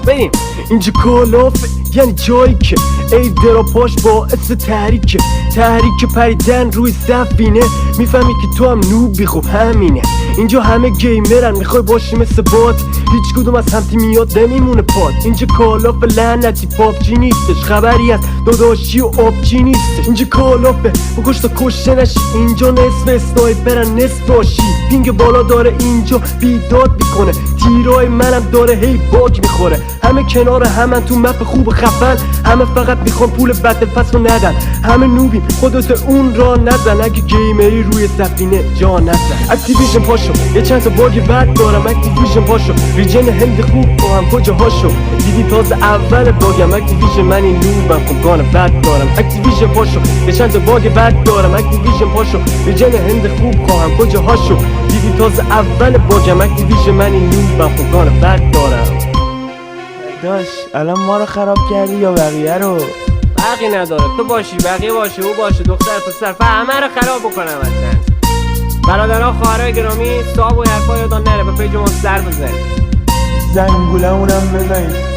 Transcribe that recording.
بریم. اینجا کلافه یعنی جایی که ای درا پاش باعث تحریک پریدن روی سفینه. میفهمی که تو هم نوبی، خب همینه. اینجا همه گیمرن، میخوای باشی مثل بات، هیچ کدوم از همتی میاد نمیمونه پات. اینجا کالافه لعنتی پابجی نیستش، خبری از داداشی و آبجی نیستش. اینجا کالافه بکش تا کشته نشی، اینجا نصف اسنایپرن نصف باشی. پینگ بالا داره اینجا بیداد میکنه، تیرای منم داره هی باگ میخوره. همه کنار همن تو مپ خوب خفن، همه فقط میخوان پول بتل پس رو ندن. همه نوبیم خودت اون را نزن، اگه گیمری روی سفینه جا نزن. اکتیویژن پاشو یه چند تا باگ بد دارم، اکتیویژن پاشو ریجن هند خوب با هم کجاهاشو دیدی تازه اول باگم. اکتیویژن من این نوبم خب گان بد دارم. اکتیویژن پاشو یه چند تا باگ بد دارم، اکتیویژن پاشو ریجن هند خوب خواهم کجاهاشو دیدی تازه اول باگم. اکتیویژن من این نوبم خب گان بد دارم. داش الان ما رو خراب کردی یا بقیه رو؟ فرقی نداره، تو باشی بقیه باشه او باشه، دختر پسر همه رو خراب بکنم اصلا. برادرها خواهرای گرامی، صاحب و حرفا یادان نره به پیج ما سر بزنید، زنگولمونم بزنید.